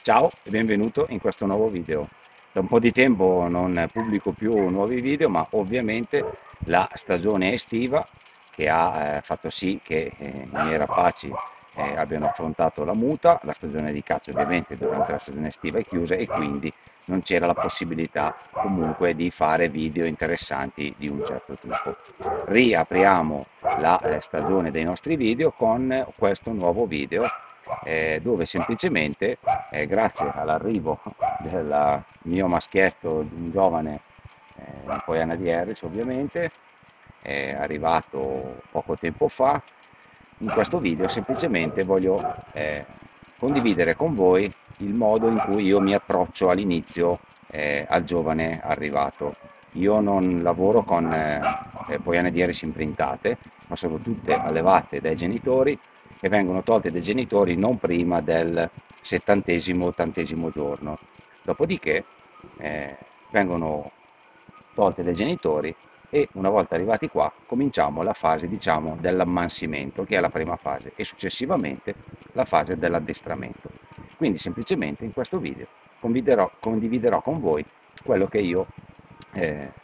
Ciao e benvenuto in questo nuovo video. Da un po' di tempo non pubblico più nuovi video, ma ovviamente la stagione estiva che ha fatto sì che i miei rapaci abbiano affrontato la muta, la stagione di caccia ovviamente durante la stagione estiva è chiusa e quindi non c'era la possibilità comunque di fare video interessanti di un certo tipo. Riapriamo la stagione dei nostri video con questo nuovo video dove semplicemente grazie all'arrivo del mio maschietto, un giovane Poiana di Harris ovviamente, è arrivato poco tempo fa. In questo video semplicemente voglio condividere con voi il modo in cui io mi approccio all'inizio al giovane arrivato. Io non lavoro con Poiane di Harris imprintate, ma sono tutte allevate dai genitori e vengono tolte dai genitori non prima del 70° 80° giorno. Dopodiché vengono tolte dai genitori e una volta arrivati qua cominciamo la fase diciamo dell'ammansimento, che è la prima fase, e successivamente la fase dell'addestramento. Quindi semplicemente in questo video condividerò con voi quello che io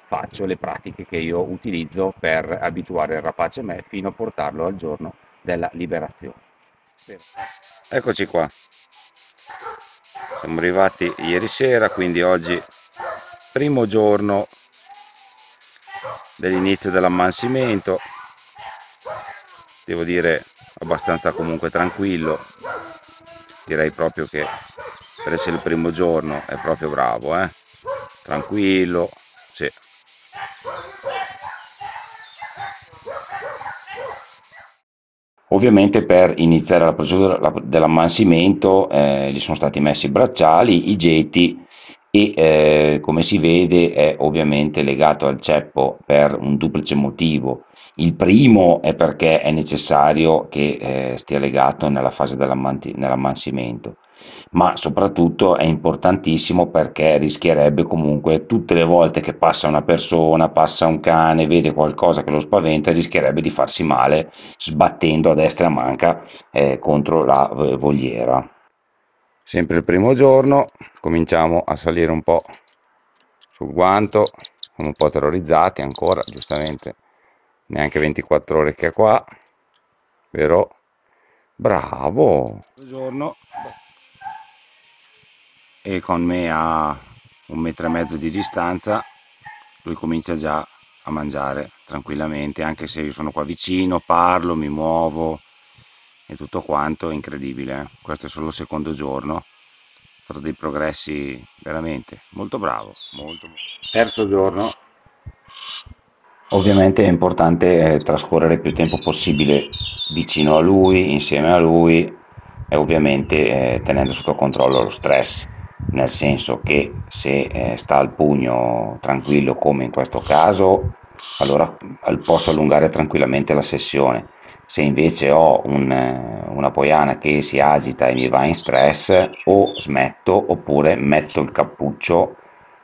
faccio, le pratiche che io utilizzo per abituare il rapace a me fino a portarlo al giorno della liberazione. Eccoci qua, siamo arrivati ieri sera, quindi oggi primo giorno dell'inizio dell'ammansimento, devo dire abbastanza comunque tranquillo, direi proprio che per essere il primo giorno è proprio bravo, tranquillo, sì. Ovviamente per iniziare la procedura dell'ammansimento gli sono stati messi i bracciali, i geti e come si vede è ovviamente legato al ceppo per un duplice motivo. Il primo è perché è necessario che stia legato nella fase dell'ammansimento, ma soprattutto è importantissimo perché rischierebbe comunque tutte le volte che passa una persona, passa un cane, vede qualcosa che lo spaventa, rischierebbe di farsi male sbattendo a destra e a manca contro la voliera. Sempre il primo giorno cominciamo a salire un po' sul guanto, siamo un po' terrorizzati ancora, giustamente, neanche 24 ore che è qua, però bravo! Buongiorno, e con me a 1,5 metri di distanza lui comincia già a mangiare tranquillamente, anche se io sono qua vicino, parlo, mi muovo e tutto quanto, è incredibile. Questo è solo il secondo giorno, sono dei progressi veramente molto bravo, molto. Terzo giorno. Ovviamente è importante trascorrere più tempo possibile vicino a lui, insieme a lui e ovviamente tenendo sotto controllo lo stress, nel senso che se sta al pugno tranquillo come in questo caso, allora posso allungare tranquillamente la sessione. Se invece ho una poiana che si agita e mi va in stress, o smetto oppure metto il cappuccio,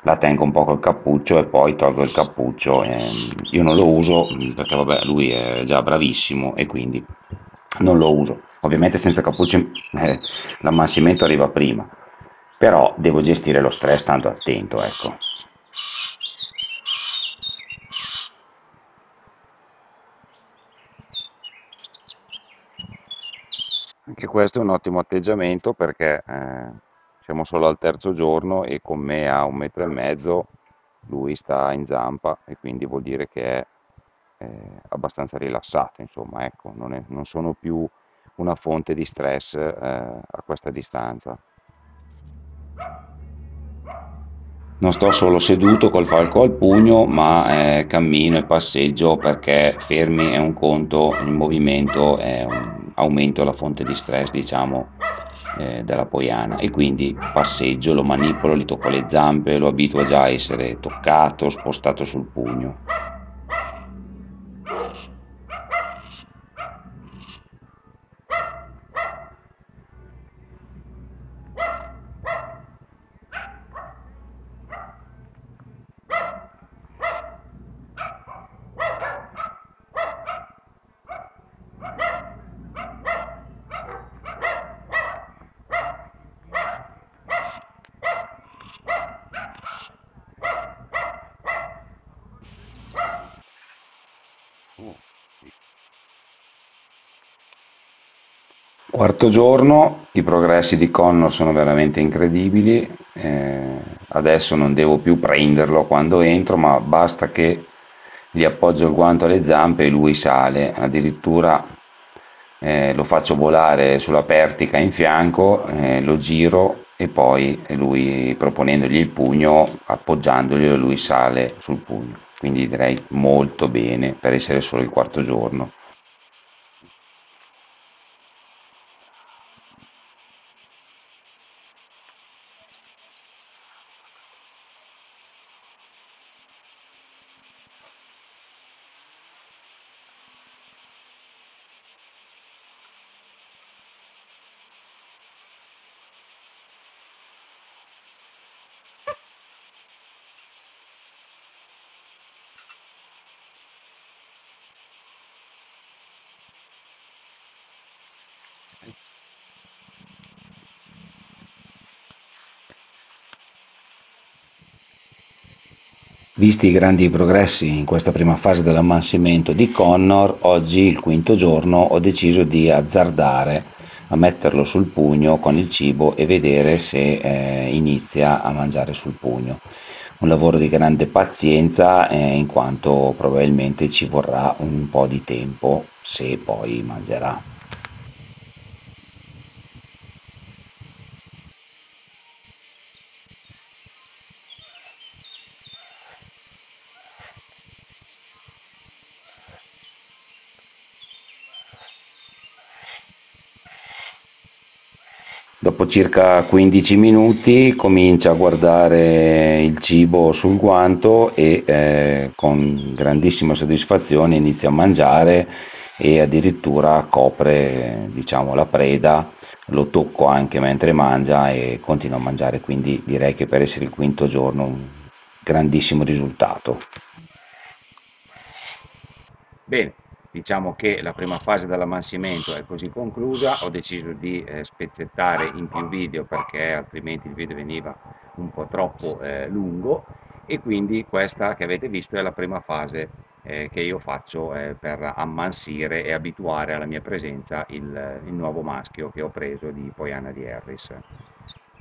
la tengo un po' col cappuccio e poi tolgo il cappuccio. Io non lo uso perché vabbè, lui è già bravissimo e quindi non lo uso. Ovviamente senza cappuccio l'ammassimento arriva prima, però devo gestire lo stress tanto attento, ecco. Anche questo è un ottimo atteggiamento perché siamo solo al terzo giorno e con me a 1,5 metri lui sta in zampa e quindi vuol dire che è abbastanza rilassato, insomma, ecco, non sono più una fonte di stress a questa distanza. Non sto solo seduto col falco al pugno, ma cammino e passeggio perché fermi è un conto, il movimento è un aumento la fonte di stress, diciamo, della poiana e quindi passeggio, lo manipolo, gli tocco le zampe, lo abituo già a essere toccato, spostato sul pugno. Quarto giorno, i progressi di Connor sono veramente incredibili, adesso non devo più prenderlo quando entro, ma basta che gli appoggio il guanto alle zampe e lui sale, addirittura lo faccio volare sulla pertica in fianco, lo giro e poi lui proponendogli il pugno, appoggiandoglielo, lui sale sul pugno. Quindi direi molto bene per essere solo il quarto giorno. Visti i grandi progressi in questa prima fase dell'ammansimento di Connor, oggi, il quinto giorno, ho deciso di azzardare a metterlo sul pugno con il cibo e vedere se inizia a mangiare sul pugno. Un lavoro di grande pazienza, in quanto probabilmente ci vorrà un po' di tempo se poi mangerà. Dopo circa 15 minuti comincia a guardare il cibo sul guanto e con grandissima soddisfazione inizia a mangiare e addirittura copre, diciamo, la preda, lo tocco anche mentre mangia e continua a mangiare, quindi direi che per essere il quinto giorno un grandissimo risultato. Bene, diciamo che la prima fase dell'ammansimento è così conclusa, ho deciso di spezzettare in più video perché altrimenti il video veniva un po' troppo lungo e quindi questa che avete visto è la prima fase che io faccio per ammansire e abituare alla mia presenza il nuovo maschio che ho preso di Poiana di Harris.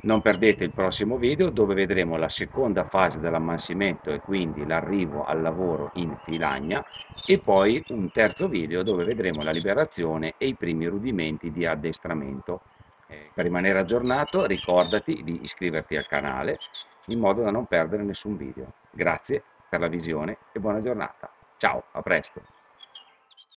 Non perdete il prossimo video dove vedremo la seconda fase dell'ammansimento e quindi l'arrivo al lavoro in filagna e poi un terzo video dove vedremo la liberazione e i primi rudimenti di addestramento. Per rimanere aggiornato ricordati di iscriverti al canale in modo da non perdere nessun video. Grazie per la visione e buona giornata. Ciao, a presto!